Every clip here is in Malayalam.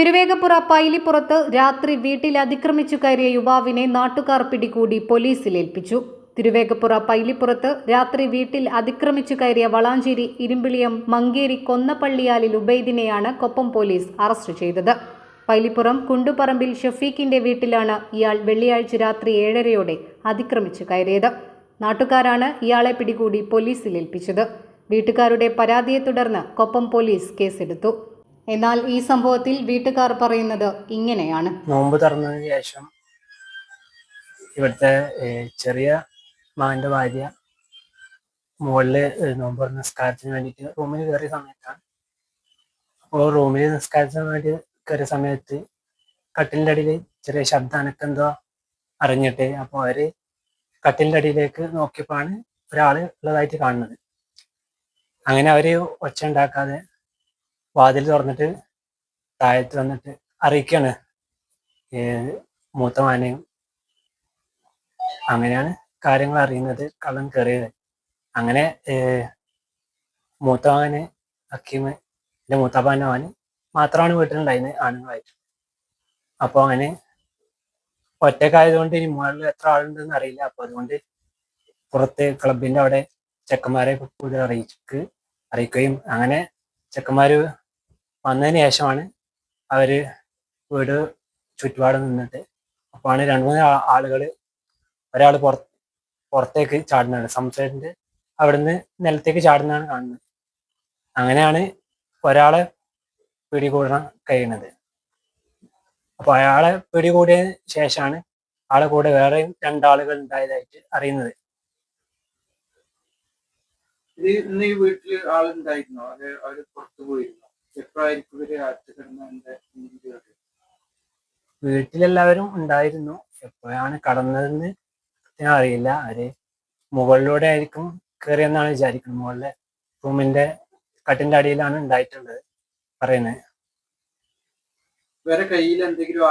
തിരുവേഗപ്പുറ പൈലിപ്പുറത്ത് രാത്രി വീട്ടിൽ അതിക്രമിച്ചു കയറിയ യുവാവിനെ നാട്ടുകാർ പിടികൂടി പോലീസിലേൽപ്പിച്ചു. തിരുവേഗപ്പുറ പൈലിപ്പുറത്ത് രാത്രി വീട്ടിൽ അതിക്രമിച്ചു കയറിയ വളാഞ്ചേരി ഇരുമ്പിളിയം മങ്കേരി കൊന്നപ്പള്ളിയാലിൽ ഉബൈദിനെയാണ് കൊപ്പം പോലീസ് അറസ്റ്റ് ചെയ്തത്. പൈലിപ്പുറം കുണ്ടുപറമ്പിൽ ഷഫീഖിന്റെ വീട്ടിലാണ് ഇയാൾ വെള്ളിയാഴ്ച രാത്രി 7:30 അതിക്രമിച്ചു കയറിയത്. നാട്ടുകാരാണ് ഇയാളെ പിടികൂടി പോലീസിലേൽപ്പിച്ചത്. വീട്ടുകാരുടെ പരാതിയെ തുടർന്ന് കൊപ്പം പോലീസ് കേസെടുത്തു. എന്നാൽ ഈ സംഭവത്തിൽ വീട്ടുകാർ പറയുന്നത് ഇങ്ങനെയാണ്. നോമ്പ് തുറന്നതിന് ശേഷം ഇവിടുത്തെ ചെറിയ മകന്റെ ഭാര്യ മുകളില് നോമ്പ് തുറന്ന നിസ്കാരത്തിന് വേണ്ടിയിട്ട് റൂമിൽ കയറിയ സമയത്താണ്. അപ്പോൾ റൂമിൽ നിസ്കാരത്തിന് വേണ്ടി കയറിയ സമയത്ത് കട്ടിലിൻ്റെ അടിയിൽ ചെറിയ ശബ്ദം അനക്കെന്തോ അറിഞ്ഞിട്ട് അപ്പോൾ അവര് കട്ടിലിൻ്റെ അടിയിലേക്ക് നോക്കിയപ്പോഴാണ് ഒരാൾ ഉള്ളതായിട്ട് കാണുന്നത്. അങ്ങനെ അവര് ഒച്ച ഉണ്ടാക്കാതെ വാതിൽ തുറന്നിട്ട് താഴത്ത് വന്നിട്ട് അറിയിക്കാണ് മൂത്ത മകനെയും. അങ്ങനെയാണ് കാര്യങ്ങൾ അറിയുന്നത്, കള്ളൻ കയറിയത്. അങ്ങനെ മൂത്ത മകന് ഹക്കീം, എൻ്റെ മൂത്താപ്പാൻ്റെ മകന് മാത്രമാണ് വീട്ടിലുണ്ടായിരുന്നത് ആണുങ്ങളായിട്ട്. അപ്പോൾ അങ്ങനെ ഒറ്റക്കായതുകൊണ്ട് ഇനി മുകളിൽ എത്ര ആളുണ്ടെന്ന് അറിയില്ല. അപ്പോൾ അതുകൊണ്ട് പുറത്ത് ക്ലബിൻ്റെ അവിടെ ചെക്കന്മാരെ കൂടി അറിയിക്കുകയും അങ്ങനെ ചെക്കന്മാർ വന്നതിന് ശേഷമാണ് അവര് വീട് ചുറ്റുപാട് നിന്നിട്ട് അപ്പോഴാണ് 2-3 ആളുകൾ ഒരാൾ പുറത്തേക്ക് ചാടുന്നതാണ്. സംസൈഡിന്റെ അവിടുന്ന് നിലത്തേക്ക് ചാടുന്നതാണ് കാണുന്നത്. അങ്ങനെയാണ് ഒരാളെ പിടികൂടാൻ കഴിയുന്നത്. അപ്പൊ അയാളെ പിടികൂടിയതിന് ശേഷമാണ് ആളെ കൂടെ വേറെയും 2 ആളുകൾ ഉണ്ടായതായിട്ട് അറിയുന്നത്. ഇന്ന് ഈ വീട്ടില് ആളുണ്ടായിരുന്നോ? അത് അവര് പുറത്തു പോയിരുന്നോ? എപ്പോഴായിരിക്കും ഇവര് വീട്ടിലെല്ലാവരും ഉണ്ടായിരുന്നു. എപ്പോഴാണ് കടന്നതെന്ന് അറിയില്ല. അവര് മുകളിലൂടെ ആയിരിക്കും കയറിയെന്നാണ് വിചാരിക്കുന്നത്. മുകളിലെ റൂമിന്റെ കട്ടിന്റെ അടിയിലാണ് ഉണ്ടായിട്ടുള്ളത് പറയുന്നത്. വേറെ കയ്യിൽ എന്തെങ്കിലും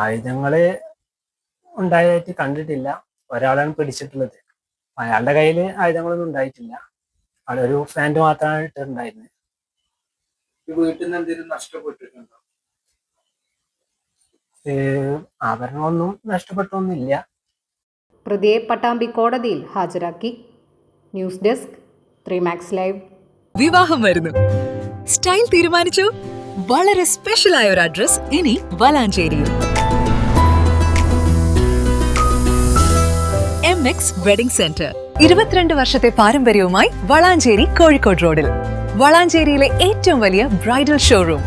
ആയുധങ്ങള് ഉണ്ടായതായിട്ട് കണ്ടിട്ടില്ല. ഒരാളാണ് പിടിച്ചിട്ടുള്ളത്. അയാളുടെ കയ്യിൽ ആയുധങ്ങളൊന്നും ഉണ്ടായിട്ടില്ല. ഒരു ഫാന്റ് മാത്രമാണ് ഇട്ടിട്ടുണ്ടായിരുന്നത്. വീട്ടിൽ നിന്ന് എന്തെങ്കിലും നഷ്ടപ്പെട്ടിട്ടുണ്ടോ? ആഭരണങ്ങളൊന്നും നഷ്ടപ്പെട്ടൊന്നുമില്ല. പ്രതിയെ പട്ടാമ്പി കോടതിയിൽ ഹാജരാക്കി. News desk 3 Max Live. വിവാഹം വരുന്നു. സ്റ്റൈൽ തീരുമാനിച്ചു. വളരെ സ്പെഷ്യൽ ആയ ഒരു അഡ്രസ് ഇനി വളാഞ്ചേരിയിൽ. MX വെഡിംഗ് സെന്റർ 22 വർഷത്തെ പാരമ്പര്യവുമായി വളാഞ്ചേരി കോഴിക്കോട് റോഡിൽ. വളാഞ്ചേരിയിലെ ഏറ്റവും വലിയ bridal showroom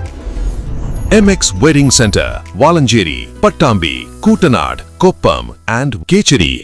MX Wedding Center, Valanjeri, Pattambi, Kutanad, Koppam and Kecheri.